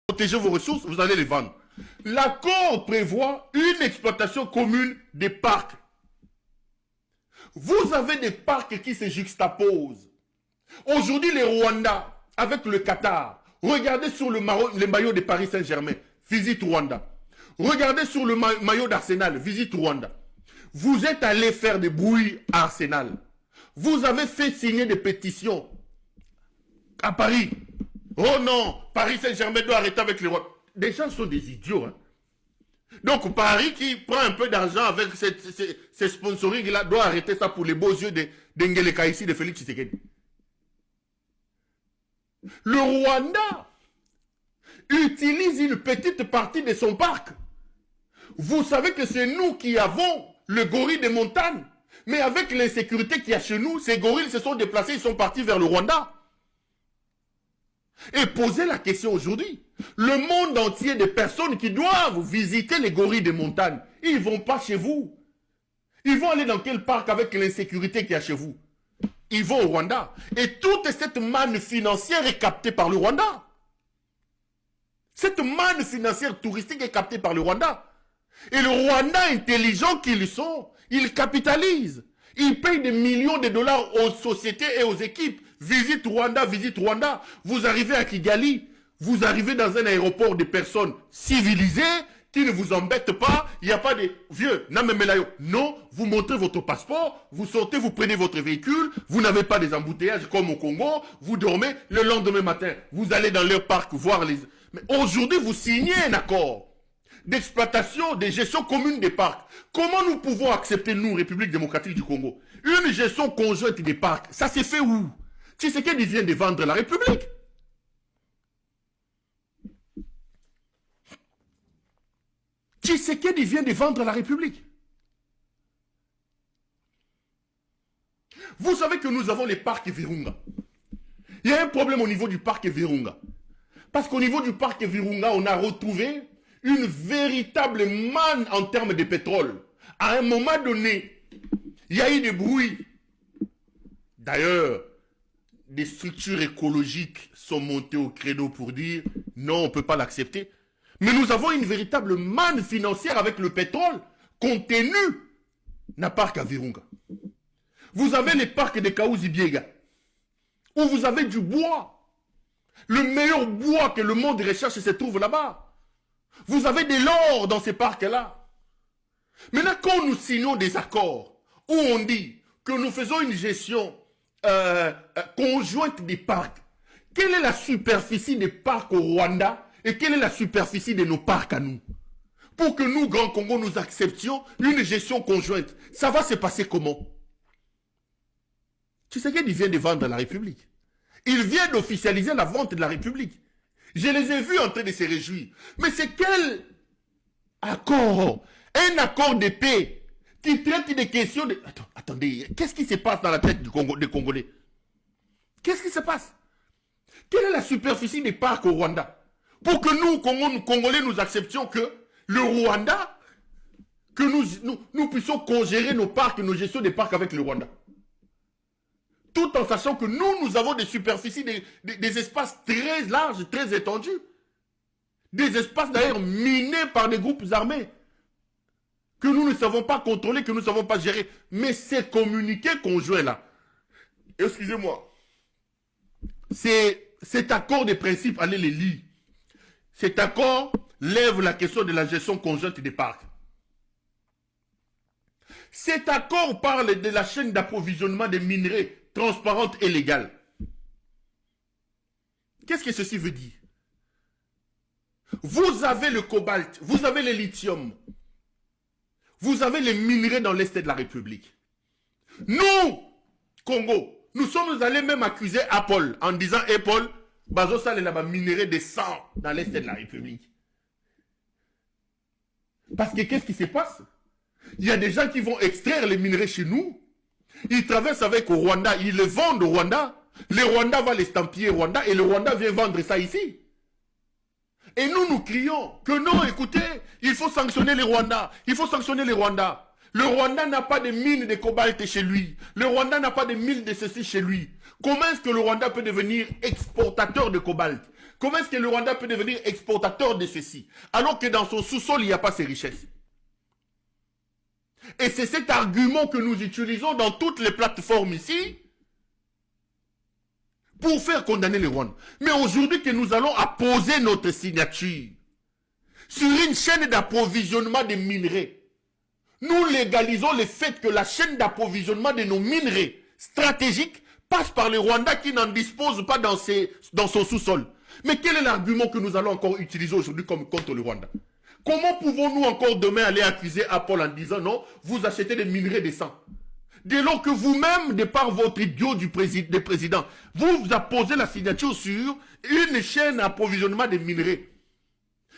protéger vos ressources, vous allez les vendre. L'accord prévoit une exploitation commune des parcs. Vous avez des parcs qui se juxtaposent. Aujourd'hui, les Rwandais, avec le Qatar, regardez sur le maillot de Paris Saint-Germain, visite Rwanda. Regardez sur le maillot d'Arsenal, visite Rwanda. Vous êtes allé faire des bruits à Arsenal. Vous avez fait signer des pétitions à Paris. Oh non, Paris Saint-Germain doit arrêter avec les Rwandais. Des gens sont des idiots. Hein? Donc Paris qui prend un peu d'argent avec ces sponsorings-là doit arrêter ça pour les beaux yeux d'Engele Kaïsi, de Félix Tshisekedi. Le Rwanda utilise une petite partie de son parc. Vous savez que c'est nous qui avons le gorille des montagnes. Mais avec l'insécurité qu'il y a chez nous, ces gorilles se sont déplacés, ils sont partis vers le Rwanda. Et posez la question aujourd'hui. Le monde entier des personnes qui doivent visiter les gorilles des montagnes, ils ne vont pas chez vous. Ils vont aller dans quel parc avec l'insécurité qu'il y a chez vous? Ils vont au Rwanda. Et toute cette manne financière est captée par le Rwanda. Cette manne financière touristique est captée par le Rwanda. Et le Rwanda, intelligent qu'ils sont, ils capitalisent. Ils payent des millions de dollars aux sociétés et aux équipes. Visite Rwanda, visite Rwanda. Vous arrivez à Kigali, vous arrivez dans un aéroport de personnes civilisées qui ne vous embêtent pas. Il n'y a pas de vieux, non, vous montrez votre passeport, vous sortez, vous prenez votre véhicule, vous n'avez pas des embouteillages comme au Congo, vous dormez, le lendemain matin, vous allez dans leur parc voir les... Mais aujourd'hui, vous signez un accord d'exploitation, de gestion commune des parcs. Comment nous pouvons accepter, nous, République démocratique du Congo, une gestion conjointe des parcs? Ça s'est fait où? Tshisekedi vient de vendre la République. Tshisekedi vient de vendre la République. Vous savez que nous avons les parcs Virunga. Il y a un problème au niveau du parc Virunga. Parce qu'au niveau du parc Virunga, on a retrouvé une véritable manne en termes de pétrole. À un moment donné, il y a eu des bruits. D'ailleurs, des structures écologiques sont montées au credo pour dire non, on ne peut pas l'accepter. Mais nous avons une véritable manne financière avec le pétrole contenu dans le parc à Virunga. Vous avez les parcs de Kaouzi-Biega, où vous avez du bois. Le meilleur bois que le monde recherche se trouve là-bas. Vous avez de l'or dans ces parcs-là. Maintenant, quand nous signons des accords où on dit que nous faisons une gestion conjointe des parcs, quelle est la superficie des parcs au Rwanda et quelle est la superficie de nos parcs à nous? Pour que nous, Grand Congo, nous acceptions une gestion conjointe. Ça va se passer comment? Tu sais qu'il vient de vendre la République. Il vient d'officialiser la vente de la République. Je les ai vus en train de se réjouir. Mais c'est quel accord? Un accord de paix qui traite des questions de... Attendez, qu'est-ce qui se passe dans la tête des Congolais? Qu'est-ce qui se passe? Quelle est la superficie des parcs au Rwanda? Pour que nous, Congolais, nous acceptions que le Rwanda, que nous puissions congérer nos parcs, nos gestions des parcs avec le Rwanda. Tout en sachant que nous avons des superficies, des espaces très larges, très étendus. Des espaces d'ailleurs minés par des groupes armés. Que nous ne savons pas contrôler, que nous ne savons pas gérer. Mais ces communiqués conjoints-là, excusez-moi, cet accord de principe, allez les lire. Cet accord lève la question de la gestion conjointe des parcs. Cet accord parle de la chaîne d'approvisionnement des minerais transparente et légale. Qu'est-ce que ceci veut dire? Vous avez le cobalt, vous avez le lithium, vous avez les minerais dans l'Est de la République. Nous, Congo, nous sommes allés même accuser Apple en disant Apple, Bazosa là-bas minerais de sang dans l'Est de la République. Parce que qu'est-ce qui se passe? Il y a des gens qui vont extraire les minerais chez nous. Ils traversent avec au Rwanda, ils le vendent au Rwanda. Le Rwanda va l'estampiller au Rwanda et le Rwanda vient vendre ça ici. Et nous crions que non, écoutez, il faut sanctionner les Rwandais. Il faut sanctionner les Rwandais. Le Rwanda n'a pas de mine de cobalt chez lui. Le Rwanda n'a pas de mine de ceci chez lui. Comment est-ce que le Rwanda peut devenir exportateur de cobalt? Comment est-ce que le Rwanda peut devenir exportateur de ceci, alors que dans son sous-sol, il n'y a pas ces richesses? Et c'est cet argument que nous utilisons dans toutes les plateformes ici, pour faire condamner le Rwanda. Mais aujourd'hui que nous allons apposer notre signature sur une chaîne d'approvisionnement des minerais, nous légalisons le fait que la chaîne d'approvisionnement de nos minerais stratégiques passe par le Rwanda qui n'en dispose pas dans son sous-sol. Mais quel est l'argument que nous allons encore utiliser aujourd'hui comme contre le Rwanda? Comment pouvons-nous encore demain aller accuser Apple en disant non, vous achetez des minerais de sang? Dès lors que vous-même, de par votre idiot du président, vous apposez la signature sur une chaîne d'approvisionnement des minerais.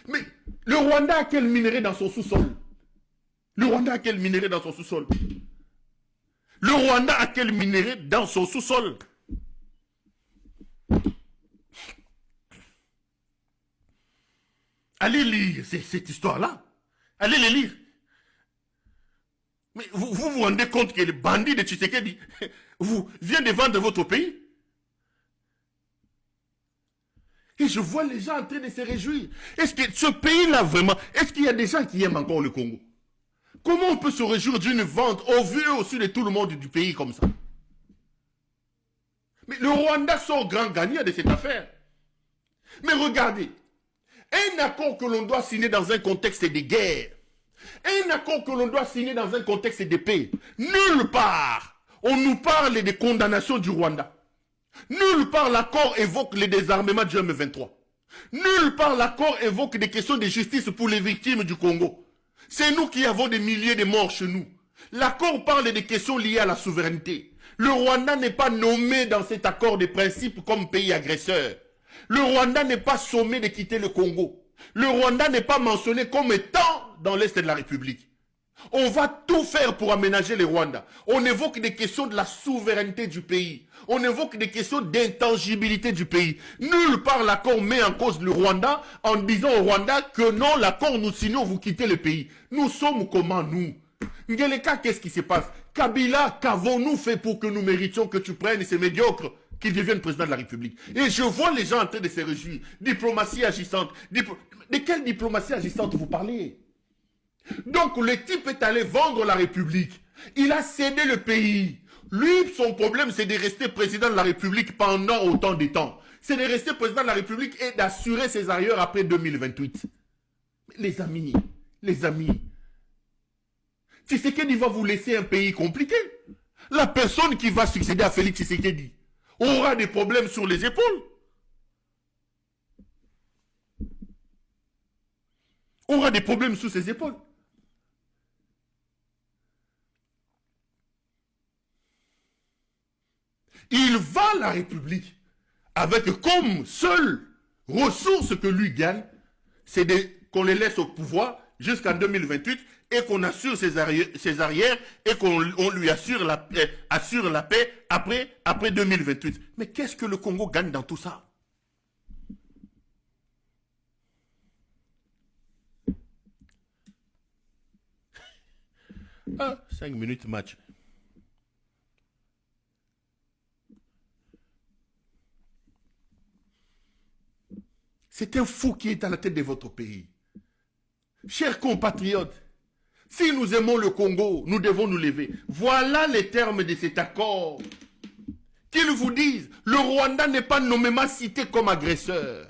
Mais le Rwanda a quel minerai dans son sous-sol? Le Rwanda a quel minerai dans son sous-sol? Le Rwanda a quel minerai dans son sous-sol? Allez lire cette histoire-là. Allez les lire. Mais vous rendez compte que les bandits de Tshisekedi viennent de vendre votre pays? Et je vois les gens en train de se réjouir. Est-ce que ce pays-là vraiment, est-ce qu'il y a des gens qui aiment encore le Congo? Comment on peut se réjouir d'une vente au vu aussi de tout le monde du pays comme ça? Mais le Rwanda sort grand gagnant de cette affaire. Mais regardez, un accord que l'on doit signer dans un contexte de guerre, un accord que l'on doit signer dans un contexte de paix, nulle part on nous parle des condamnations du Rwanda. Nulle part l'accord évoque le désarmement du M23. Nulle part l'accord évoque des questions de justice pour les victimes du Congo. C'est nous qui avons des milliers de morts chez nous. L'accord parle des questions liées à la souveraineté. Le Rwanda n'est pas nommé dans cet accord de principe comme pays agresseur. Le Rwanda n'est pas sommé de quitter le Congo. Le Rwanda n'est pas mentionné comme étant dans l'Est de la République. On va tout faire pour aménager le Rwanda. On évoque des questions de la souveraineté du pays. On évoque des questions d'intangibilité du pays. Nulle part l'accord met en cause le Rwanda en disant au Rwanda que non, l'accord nous signons, vous quittez le pays. Nous sommes comment nous? Ngeleka, qu'est-ce qui se passe? Kabila, qu'avons-nous fait pour que nous méritions que tu prennes ces médiocres qu'il devienne président de la République? Et je vois les gens en train de se réjouir. Diplomatie agissante. De quelle diplomatie agissante vous parlez? Donc le type est allé vendre la République. Il a cédé le pays. Lui, son problème, c'est de rester président de la République pendant autant de temps. C'est de rester président de la République et d'assurer ses arrières après 2028. Les amis, Tshisekedi va vous laisser un pays compliqué. La personne qui va succéder à Félix Tshisekedi aura des problèmes sur les épaules. Aura des problèmes sur ses épaules. Il va à la République avec comme seule ressource que lui gagne, c'est qu'on les laisse au pouvoir jusqu'en 2028 et qu'on assure ses arrières et qu'on lui assure la paix après 2028. Mais qu'est-ce que le Congo gagne dans tout ça? Ah, 5 minutes match. C'est un fou qui est à la tête de votre pays. Chers compatriotes, si nous aimons le Congo, nous devons nous lever. Voilà les termes de cet accord. Qu'ils vous disent, le Rwanda n'est pas nommément cité comme agresseur.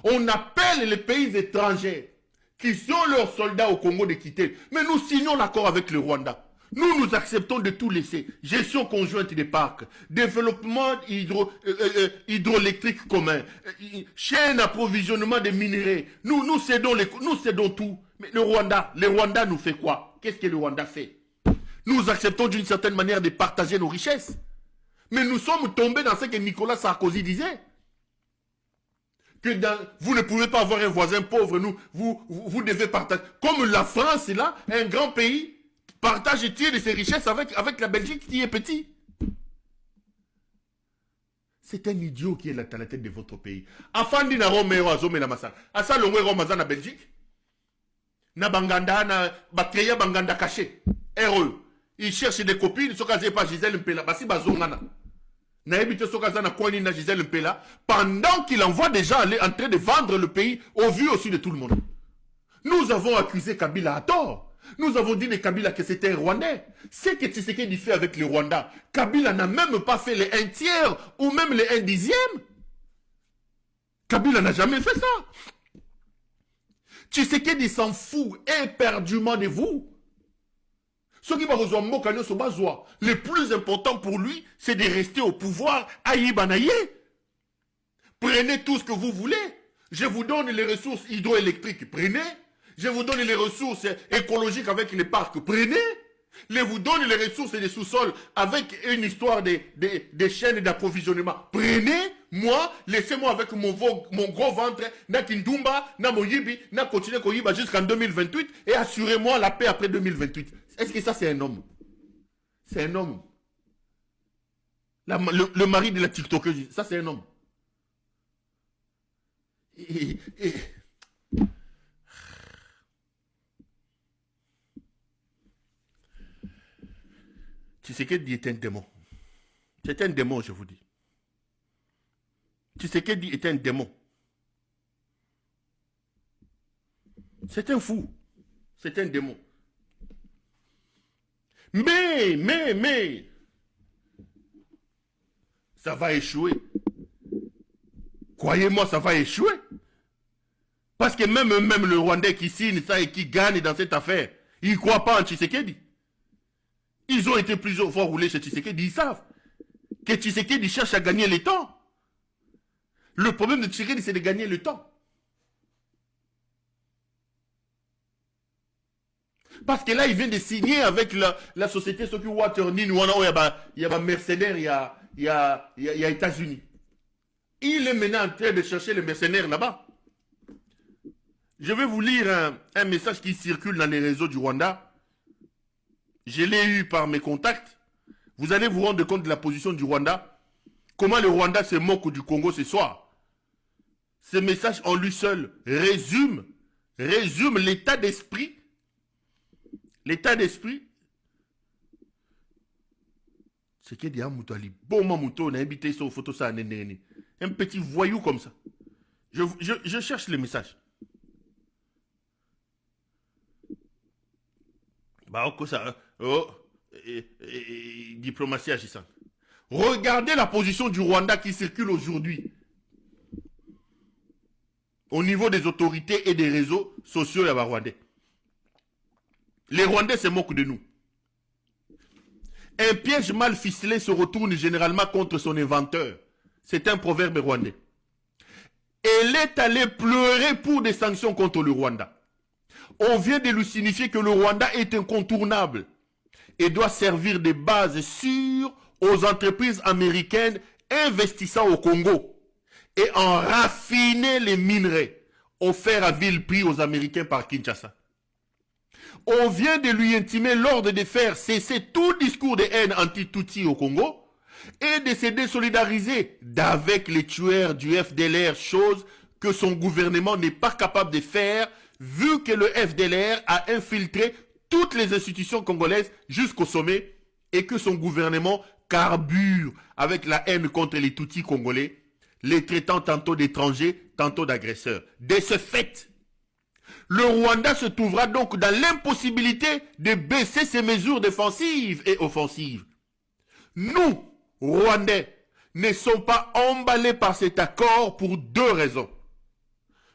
On appelle les pays étrangers qui sont leurs soldats au Congo de quitter. Mais nous signons l'accord avec le Rwanda. Nous acceptons de tout laisser. Gestion conjointe des parcs, développement hydroélectrique commun, chaîne d'approvisionnement des minéraux. Nous cédons tout. Mais le Rwanda nous fait quoi? Qu'est-ce que le Rwanda fait? Nous acceptons d'une certaine manière de partager nos richesses. Mais nous sommes tombés dans ce que Nicolas Sarkozy disait. Que vous ne pouvez pas avoir un voisin pauvre, vous devez partager. Comme la France est là, un grand pays, partage et tire de ses richesses avec la Belgique qui est petit. C'est un idiot qui est à la tête de votre pays. Afandi na Romero azome na masa. Asa longwe Romaza na Belgique. Na banganda, na bakreya banganda caché. Heureux. Il cherche des copines, ce qu'elle pas Gisèle Mpela. Basi bazongana. pendant qu'il envoie des gens aller en train de vendre le pays au vu aussi de tout le monde. Nous avons accusé Kabila à tort. Nous avons dit de Kabila que c'était un Rwandais. C'est que Tshisekedi fait avec le Rwanda. Kabila n'a même pas fait les 1/3 ou même les 1/10. Kabila n'a jamais fait ça. Tshisekedi s'en fout éperdument de vous. Ce qui va rejoindre le plus important pour lui, c'est de rester au pouvoir à Yibanaye. Prenez tout ce que vous voulez. Je vous donne les ressources hydroélectriques, prenez. Je vous donne les ressources écologiques avec les parcs, prenez. Je vous donne les ressources des sous-sols avec une histoire des chaînes d'approvisionnement. Prenez, moi, laissez-moi avec mon gros ventre, na Kindumba, na Moyibi, na continuer Koyiba jusqu'en 2028 et assurez-moi la paix après 2028. Est-ce que ça c'est un homme? C'est un homme. Le mari de la TikTokeuse, ça c'est un homme. Tshisekedi est un démon. C'est un démon, je vous dis. Tshisekedi est un démon. C'est un fou. C'est un démon. Mais, ça va échouer. Croyez-moi, ça va échouer. Parce que même le Rwandais qui signe ça et qui gagne dans cette affaire, il ne croit pas en Tshisekedi. Ils ont été plusieurs fois roulés chez Tshisekedi, ils savent que Tshisekedi cherche à gagner le temps. Le problème de Tshisekedi, c'est de gagner le temps. Parce que là, il vient de signer avec la société Soki Waternin, il y a mercenaires, il y a États-Unis. Il est maintenant en train de chercher les mercenaires là-bas. Je vais vous lire un message qui circule dans les réseaux du Rwanda. Je l'ai eu par mes contacts. Vous allez vous rendre compte de la position du Rwanda. Comment le Rwanda se moque du Congo ce soir. Ce message en lui seul résume l'état d'esprit. L'état d'esprit. C'est qu'il y a un moutali. Bon, mon mouton, on a invité sur photo ça. Un petit voyou comme ça. Je cherche les messages. Diplomatie agissante. Regardez la position du Rwanda qui circule aujourd'hui. Au niveau des autorités et des réseaux sociaux rwandais. Les Rwandais se moquent de nous. Un piège mal ficelé se retourne généralement contre son inventeur. C'est un proverbe rwandais. Elle est allée pleurer pour des sanctions contre le Rwanda. On vient de lui signifier que le Rwanda est incontournable et doit servir de base sûre aux entreprises américaines investissant au Congo et en raffiner les minerais offerts à vil prix aux Américains par Kinshasa. On vient de lui intimer l'ordre de faire cesser tout discours de haine anti-Tutsi au Congo et de se désolidariser d'avec les tueurs du FDLR, chose que son gouvernement n'est pas capable de faire vu que le FDLR a infiltré toutes les institutions congolaises jusqu'au sommet et que son gouvernement carbure avec la haine contre les Tutsis congolais, les traitant tantôt d'étrangers, tantôt d'agresseurs. De ce fait, le Rwanda se trouvera donc dans l'impossibilité de baisser ses mesures défensives et offensives. Nous, Rwandais, ne sommes pas emballés par cet accord pour deux raisons.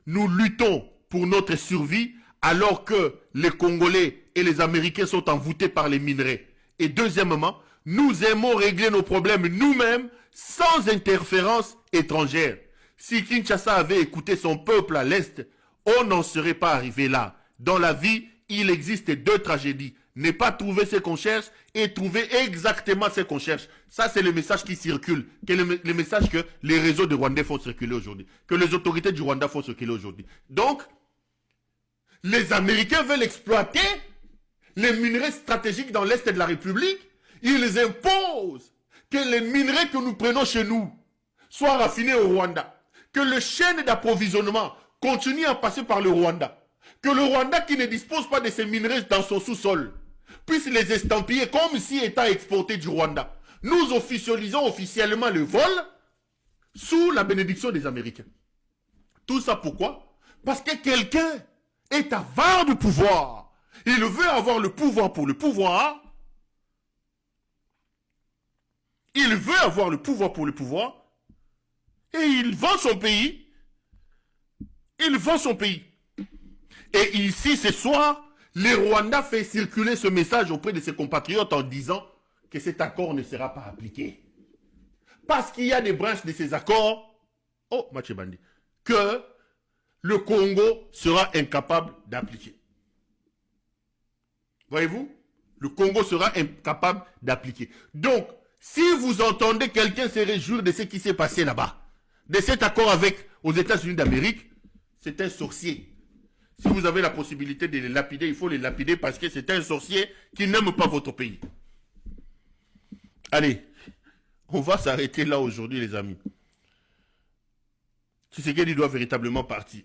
Nous luttons pour notre survie alors que les Congolais et les Américains sont envoûtés par les minerais. Et deuxièmement, nous aimons régler nos problèmes nous-mêmes sans interférence étrangère. Si Kinshasa avait écouté son peuple à l'Est, on n'en serait pas arrivé là. Dans la vie, il existe deux tragédies. Ne pas trouver ce qu'on cherche et trouver exactement ce qu'on cherche. Ça, c'est le message qui circule. Le message que les réseaux de Rwandais font circuler aujourd'hui. Que les autorités du Rwanda font circuler aujourd'hui. Donc, les Américains veulent exploiter les minerais stratégiques dans l'Est de la République. Ils imposent que les minerais que nous prenons chez nous soient raffinés au Rwanda. Que les chaînes d'approvisionnement continuent à passer par le Rwanda. Que le Rwanda qui ne dispose pas de ces minerais dans son sous-sol puisse les estampiller comme si étant exportés du Rwanda. nous officialisons officiellement le vol sous la bénédiction des Américains. Tout ça pourquoi? Parce que quelqu'un est avare de pouvoir. Il veut avoir le pouvoir pour le pouvoir. Il veut avoir le pouvoir pour le pouvoir. Et il vend son pays. Il vend son pays. Et ici, ce soir, le Rwanda fait circuler ce message auprès de ses compatriotes en disant que cet accord ne sera pas appliqué. Parce qu'il y a des branches de ces accords, oh, Machebandi, que le Congo sera incapable d'appliquer. Voyez-vous? Le Congo sera incapable d'appliquer. Donc, si vous entendez quelqu'un se réjouir de ce qui s'est passé là-bas, de cet accord avec aux États-Unis d'Amérique, c'est un sorcier. Si vous avez la possibilité de les lapider, il faut les lapider parce que c'est un sorcier qui n'aime pas votre pays. Allez, on va s'arrêter là aujourd'hui, les amis. Tshisekedi doit véritablement partir.